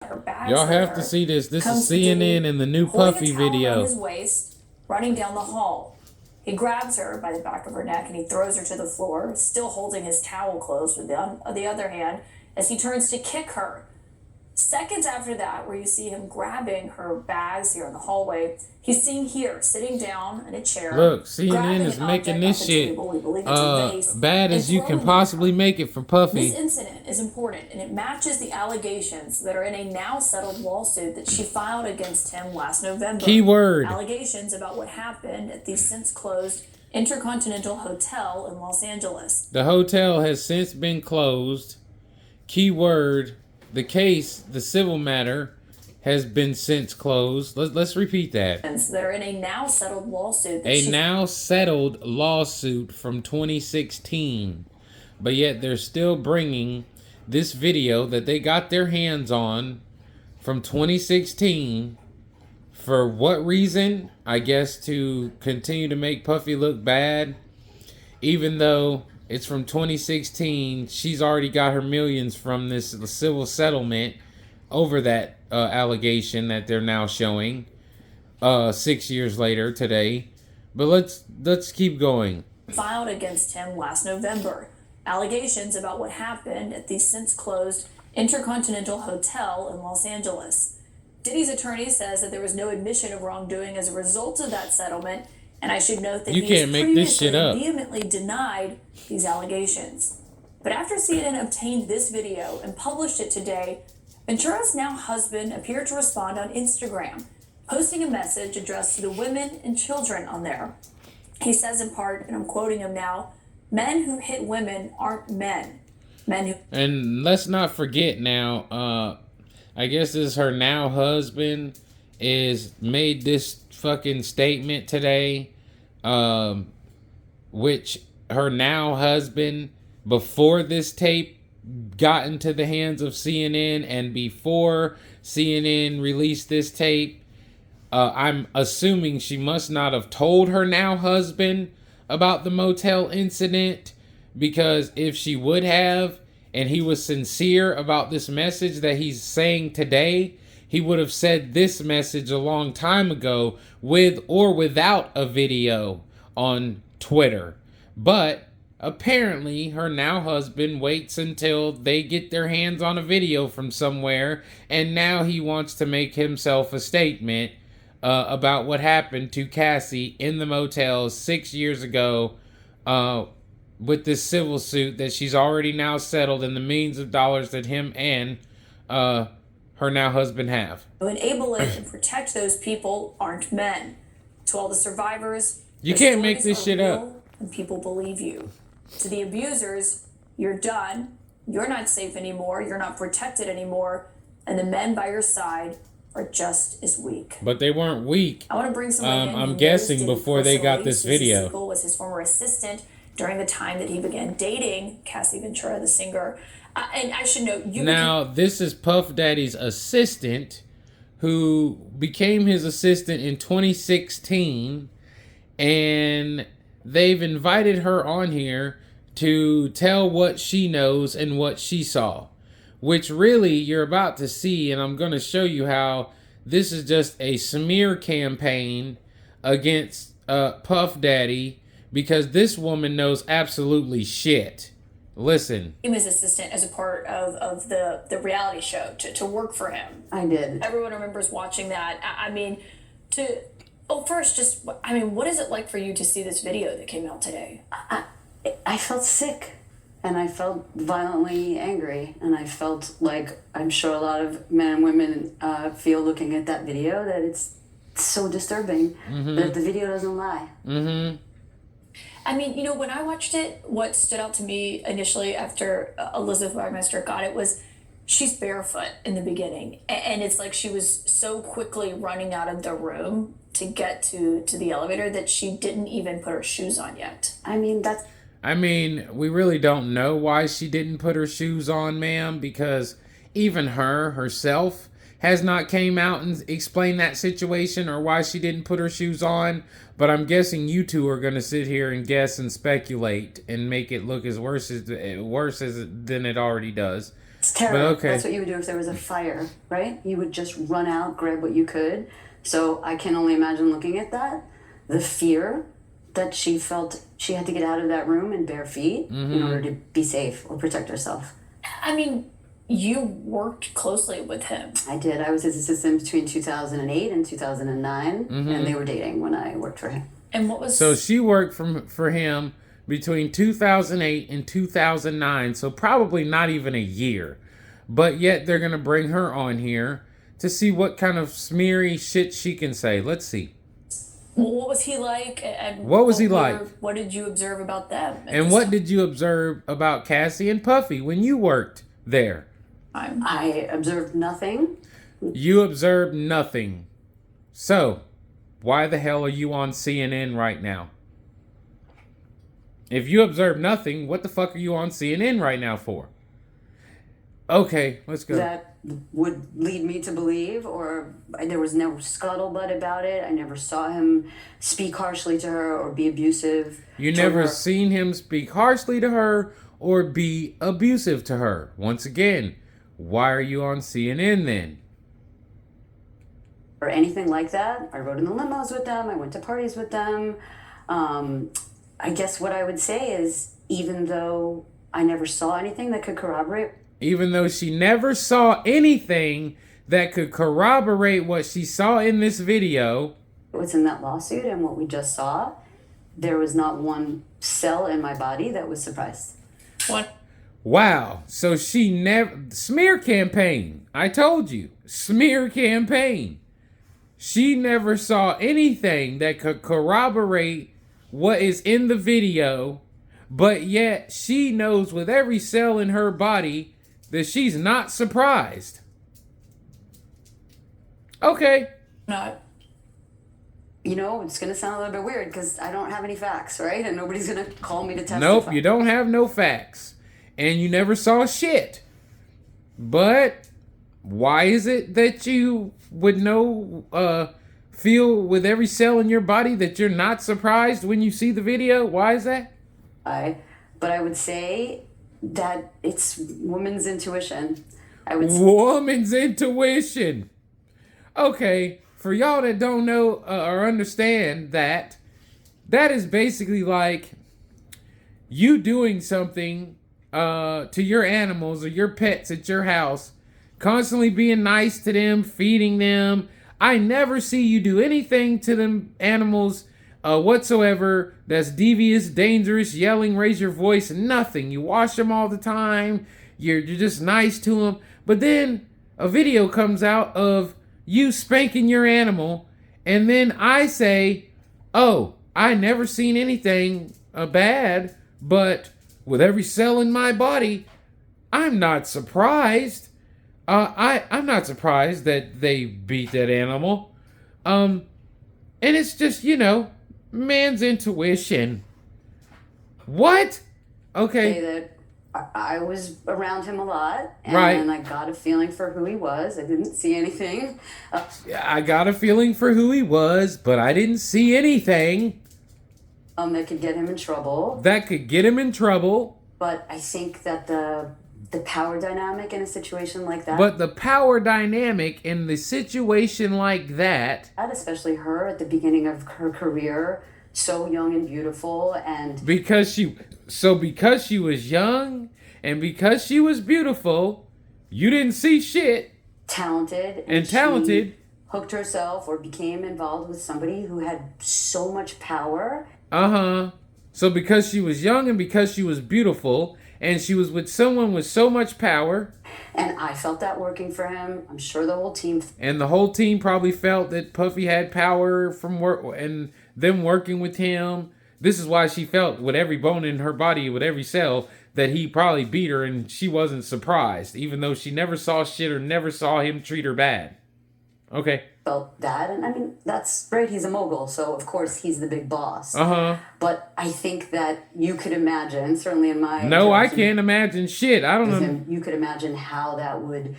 Her bags Y'all with have her, to see this. This is comes to CNN Diddy, in the new holding Puffy a towel around video. his waist, running down the hall. He grabs her by the back of her neck and he throws her to the floor, still holding his towel closed with the other hand, as he turns to kick her. Seconds after that, where you see him grabbing her bags here in the hallway, he's seen here, sitting down in a chair, Look, CNN grabbing is an making object this off the shit table, we believe it's a vase, bad and as you can throwing it at possibly her. make it for This Puffy. incident is important, and it matches the allegations that are in a now settled lawsuit that she filed against him last November. Keyword. Allegations about what happened at the since closed Intercontinental Hotel in Los Angeles. The hotel has since been closed. Keyword. The case, the civil matter, has been since closed. Let's repeat that. That are in a now settled lawsuit. A now settled lawsuit from 2016. But yet they're still bringing this video that they got their hands on from 2016. For what reason? I guess to continue to make Puffy look bad. Even though it's from 2016, she's already got her millions from this civil settlement over that allegation that they're now showing 6 years later today. But let's keep going. Filed against him last November. Allegations about what happened at the since closed Intercontinental Hotel in Los Angeles. Diddy's attorney says that there was no admission of wrongdoing as a result of that settlement, and I should note that You can't make this shit up. Vehemently denied these allegations. But after CNN obtained this video and published it today, Ventura's now husband appeared to respond on Instagram, posting a message addressed to the women and children on there. He says in part, and I'm quoting him now, "Men who hit women aren't men. Men who..." And let's not forget now, I guess this her now husband is made this fucking statement today, which her now husband, before this tape got into the hands of CNN and before CNN released this tape, I'm assuming she must not have told her now husband about the motel incident, because if she would have, and he was sincere about this message that he's saying today, he would have said this message a long time ago with or without a video on Twitter. But apparently her now husband waits until they get their hands on a video from somewhere, and now he wants to make himself a statement about what happened to Cassie in the motel 6 years ago, with this civil suit that she's already now settled, and the millions of dollars that him and her now husband have. To enable it and protect those people aren't men. To all the survivors, you can't make this shit up. And people believe you. To the abusers, you're done. You're not safe anymore. You're not protected anymore. And the men by your side are just as weak. But they weren't weak. I want to bring someone in. I'm guessing before they got this video. Siegel was his former assistant during the time that he began dating Cassie Ventura, the singer. And I should note, this is Puff Daddy's assistant, who became his assistant in 2016, and they've invited her on here to tell what she knows and what she saw, which really you're about to see, and I'm going to show you how this is just a smear campaign against Puff Daddy, because this woman knows absolutely shit. Listen. He was assistant as a part of the reality show to work for him. I did. Everyone remembers watching that. I mean, what is it like for you to see this video that came out today? I felt sick, and I felt violently angry, and I felt like I'm sure a lot of men and women feel looking at that video, that it's so disturbing that the video doesn't lie. Mm-hmm. I mean, when I watched it, what stood out to me initially after Elizabeth Wagmeister got it was she's barefoot in the beginning. And it's like she was so quickly running out of the room to get to the elevator that she didn't even put her shoes on yet. I mean, we really don't know why she didn't put her shoes on, ma'am, because even herself has not came out and explained that situation or why she didn't put her shoes on. But I'm guessing you two are going to sit here and guess and speculate and make it look as worse than it already does. It's terror. okay. That's what you would do if there was a fire, right? You would just run out, grab what you could. So I can only imagine looking at that, the fear that she felt she had to get out of that room in bare feet in order to be safe or protect herself. I mean, you worked closely with him. I did. I was his assistant between 2008 and 2009, and they were dating when I worked for him. And what was... So she worked for him between 2008 and 2009, so probably not even a year. But yet they're going to bring her on here to see what kind of smeary shit she can say. Let's see. Well, what was he like? And what was he like? What did you observe about them? And what did you observe about Cassie and Puffy when you worked there? I observed nothing. You observed nothing. So, why the hell are you on CNN right now? If you observe nothing, what the fuck are you on CNN right now for? Okay, let's go. That would lead me to believe, or there was no scuttlebutt about it. I never saw him speak harshly to her or be abusive. You never seen him speak harshly to her or be abusive to her. Once again, why are you on CNN then? Or anything like that. I rode in the limos with them. I went to parties with them. I guess what I would say is, even though I never saw anything that could corroborate. Even though she never saw anything that could corroborate what she saw in this video. What's in that lawsuit and what we just saw, there was not one cell in my body that was surprised. What? Wow. So she never... Smear campaign. I told you. Smear campaign. She never saw anything that could corroborate what is in the video, but yet she knows with every cell in her body that she's not surprised. Okay. Not. You know, it's going to sound a little bit weird because I don't have any facts, right? And nobody's going to call me to testify. Nope, you don't have no facts. And you never saw shit. But why is it that you would feel with every cell in your body that you're not surprised when you see the video? Why is that? But I would say that it's woman's intuition. Woman's intuition. Okay, for y'all that don't know or understand that is basically like you doing something to your animals or your pets at your house, constantly being nice to them, feeding them. I never see you do anything to them animals whatsoever that's devious, dangerous, yelling, raise your voice, nothing. You wash them all the time. You're just nice to them. But then a video comes out of you spanking your animal, and then I say, oh, I never seen anything bad, but with every cell in my body, I'm not surprised. I'm not surprised that they beat that animal. And it's just, man's intuition. What? Okay. Say that I was around him a lot, and right. I got a feeling for who he was. I didn't see anything. I got a feeling for who he was, but I didn't see anything. That could get him in trouble. But I think that the power dynamic in a situation like that. But the power dynamic in the situation like that. Especially her at the beginning of her career, so young and beautiful, and because she was young and because she was beautiful, you didn't see shit. Talented. She hooked herself or became involved with somebody who had so much power. So because she was young and because she was beautiful and she was with someone with so much power. And I felt that working for him. I'm sure the whole team. And the whole team probably felt that Puffy had power from work and them working with him. This is why she felt with every bone in her body, with every cell, that he probably beat her and she wasn't surprised, even though she never saw shit or never saw him treat her bad. Okay. Felt that, and I mean, that's great. He's a mogul, so of course he's the big boss. But I think that you could imagine, certainly in my... No, I can't imagine shit. I don't know. You could imagine how that would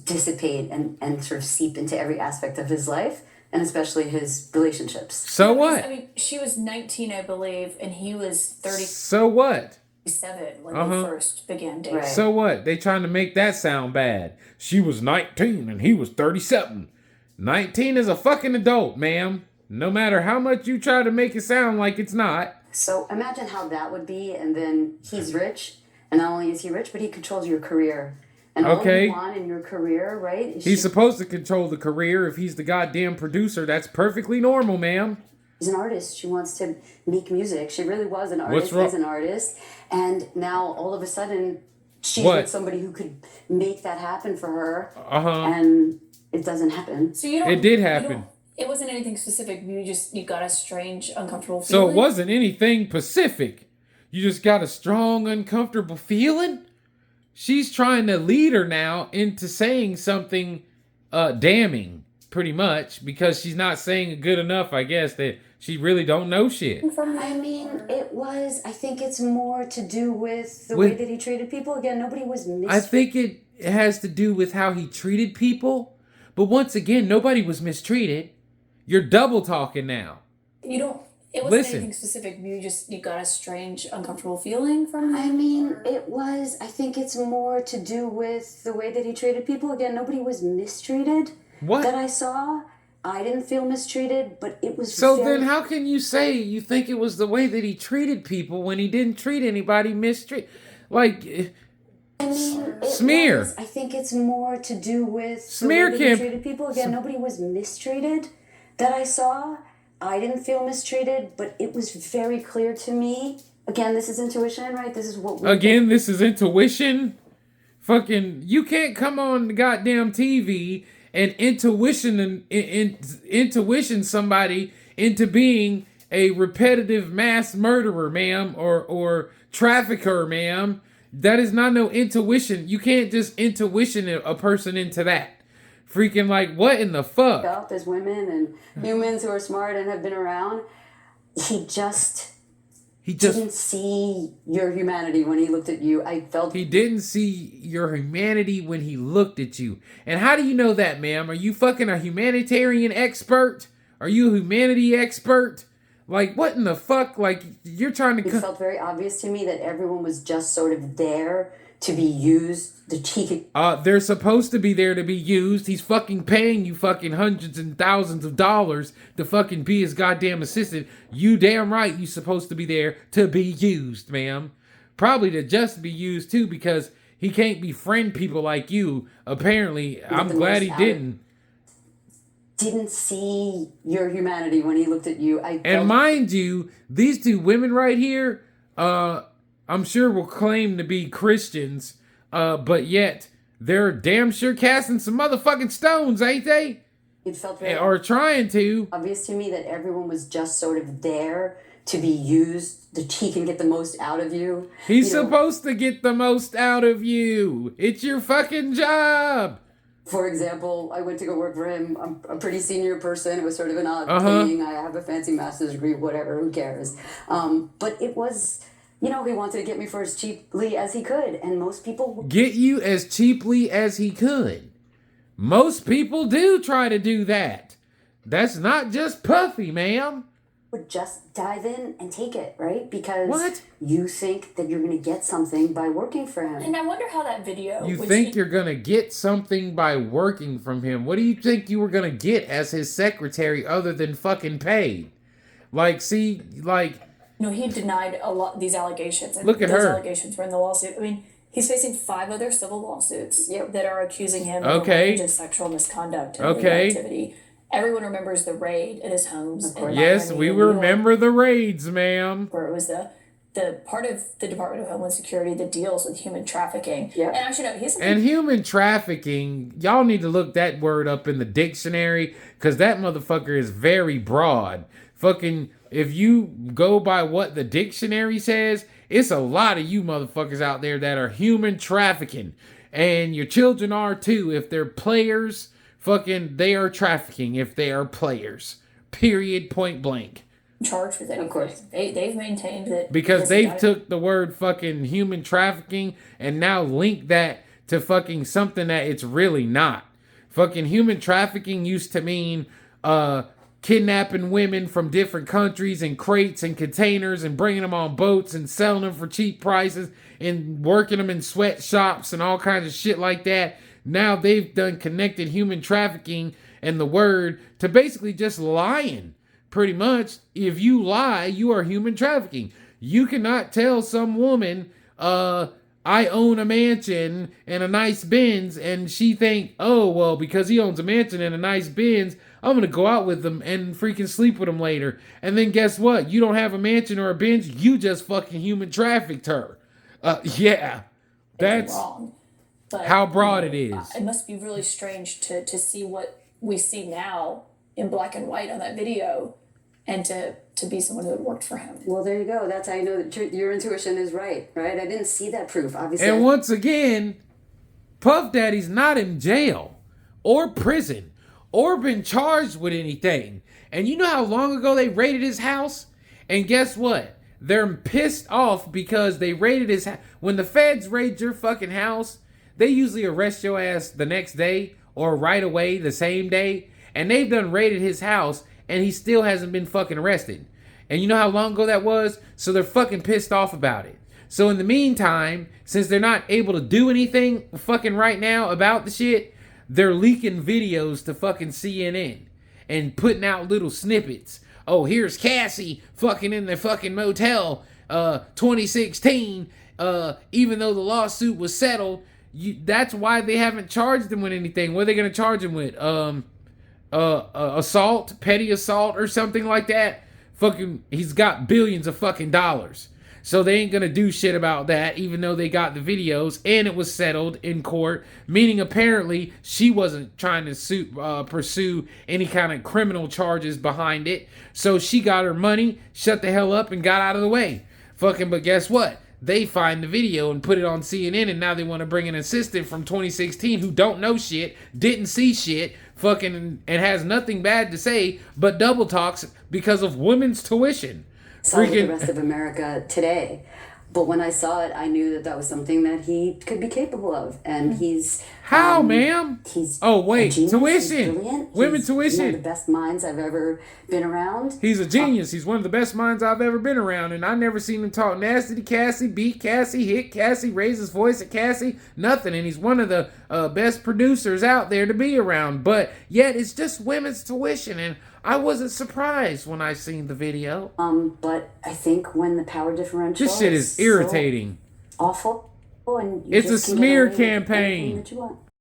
dissipate and sort of seep into every aspect of his life, and especially his relationships. So what? I mean, she was 19, I believe, and he was 30. So what? 7 when they first began dating. Right. So what? They trying to make that sound bad. She was 19 and he was 37. 19 is a fucking adult, ma'am. No matter how much you try to make it sound like it's not. So imagine how that would be, and then he's rich, and not only is he rich, but he controls your career. And all you want in your career, right? He's supposed to control the career. If he's the goddamn producer, that's perfectly normal, ma'am. She's an artist. She wants to make music. She really was an artist as an artist. And now all of a sudden, she's with somebody who could make that happen for her. And it doesn't happen. So you don't. It did happen. It wasn't anything specific. You got a strange, uncomfortable feeling. So it wasn't anything specific. You just got a strong, uncomfortable feeling? She's trying to lead her now into saying something damning, pretty much, because she's not saying good enough, I guess, that she really don't know shit. I mean, I think it's more to do with the way that he treated people. Again, nobody was mistreated. I think it has to do with how he treated people. But once again, nobody was mistreated. You're double talking now. It wasn't anything specific. You got a strange, uncomfortable feeling from him? I mean, I think it's more to do with the way that he treated people. Again, nobody was mistreated. What? That I saw. I didn't feel mistreated, but it was then how can you say you think it was the way that he treated people when he didn't treat anybody mistreated? Like, I mean, Smear. I think it's more to do with Smear the way that he treated people. Again, nobody was mistreated that I saw. I didn't feel mistreated, but it was very clear to me. Again, this is intuition, right? This is what we Again, this is intuition? Fucking, you can't come on the goddamn TV and intuition somebody into being a repetitive mass murderer, ma'am, or trafficker, ma'am. That is not no intuition. You can't just intuition a person into that. Freaking like, what in the fuck? As women and humans who are smart and have been around, he just didn't see your humanity when he looked at you. He didn't see your humanity when he looked at you. And how do you know that, ma'am? Are you fucking a humanitarian expert? Are you a humanity expert? Like, what in the fuck? Like, you're trying to... It felt very obvious to me that everyone was just sort of there to be used. They're supposed to be there to be used. He's fucking paying you fucking hundreds and thousands of dollars to fucking be his goddamn assistant. You damn right you supposed to be there to be used, ma'am. Probably to just be used too, because he can't befriend people like you. Apparently, I'm glad he didn't see your humanity when he looked at you. And mind you, these two women right here, I'm sure will claim to be Christians, but yet they're damn sure casting some motherfucking stones, ain't they? It felt very trying to. Obvious to me that everyone was just sort of there to be used, that he can get the most out of you. He's supposed to get the most out of you. It's your fucking job. For example, I went to go work for him. I'm a pretty senior person. It was sort of an odd thing. I have a fancy master's degree, whatever, who cares? But it was... he wanted to get me for as cheaply as he could, and most people... Get you as cheaply as he could. Most people do try to do that. That's not just Puffy, ma'am. Would just dive in and take it, right? Because you think that you're going to get something by working for him. And I wonder how that video... You think you're going to get something by working from him. What do you think you were going to get as his secretary other than fucking paid? Like, see, like... No, he denied a lot these allegations. And Look at those her. Allegations were in the lawsuit. I mean, he's facing 5 other civil lawsuits that are accusing him of a range of sexual misconduct and illegal activity. Everyone remembers the raid at his homes. Yes, we remember the raids, ma'am. Where it was the part of the Department of Homeland Security that deals with human trafficking. Yeah. And actually, no, And human trafficking, y'all need to look that word up in the dictionary, because that motherfucker is very broad. Fucking, if you go by what the dictionary says, it's a lot of you motherfuckers out there that are human trafficking. And your children are too. If they're players, fucking, they are trafficking if they are players. Period, point blank. Charged with it, of course. They've maintained that... Because they've took the word fucking human trafficking and now linked that to fucking something that it's really not. Fucking human trafficking used to mean, kidnapping women from different countries in crates and containers and bringing them on boats and selling them for cheap prices and working them in sweatshops and all kinds of shit like that. Now they've done connected human trafficking and the word to basically just lying. Pretty much, if you lie, you are human trafficking. You cannot tell some woman, I own a mansion and a nice Benz, and she think, oh, well, because he owns a mansion and a nice Benz, I'm going to go out with him and freaking sleep with him later. And then guess what? You don't have a mansion or a Benz. You just fucking human trafficked her. Yeah. That's wrong. But, how broad it is. It must be really strange to see what we see now in black and white on that video and to be someone who had worked for him. Well, there you go. That's how you know that your intuition is right? I didn't see that proof, obviously. And once again, Puff Daddy's not in jail or prison or been charged with anything. And you know how long ago they raided his house? And guess what? They're pissed off because they raided his house. When the feds raid your fucking house, they usually arrest your ass the next day or right away the same day. And they've done raided his house and he still hasn't been fucking arrested. And you know how long ago that was? So they're fucking pissed off about it. So in the meantime, since they're not able to do anything fucking right now about the shit, they're leaking videos to fucking CNN and putting out little snippets. Oh, here's Cassie fucking in the fucking motel, 2016, even though the lawsuit was settled. That's why they haven't charged him with anything. What are they going to charge him with? Assault, petty assault or something like that. Fucking, he's got billions of fucking dollars. So they ain't gonna do shit about that, even though they got the videos and it was settled in court, meaning apparently she wasn't trying to pursue any kind of criminal charges behind it. So she got her money, shut the hell up, and got out of the way. Fucking, but guess what? They find the video and put it on CNN, and now they want to bring an assistant from 2016 who don't know shit, didn't see shit, fucking, and has nothing bad to say, but double talks because of women's tuition. Saw with the rest of America today. But when I saw it, I knew that was something that he could be capable of. And he's... How, ma'am? He's tuition. Women tuition. One of the best minds I've ever been around. He's a genius. He's one of the best minds I've ever been around. And I never seen him talk nasty to Cassie, beat Cassie, hit Cassie, raise his voice at Cassie. Nothing. And he's one of the best producers out there to be around. But yet it's just women's tuition. And I wasn't surprised when I seen the video. But I think when the power differential... This shit is irritating. So awful. And it's a smear campaign. That you want.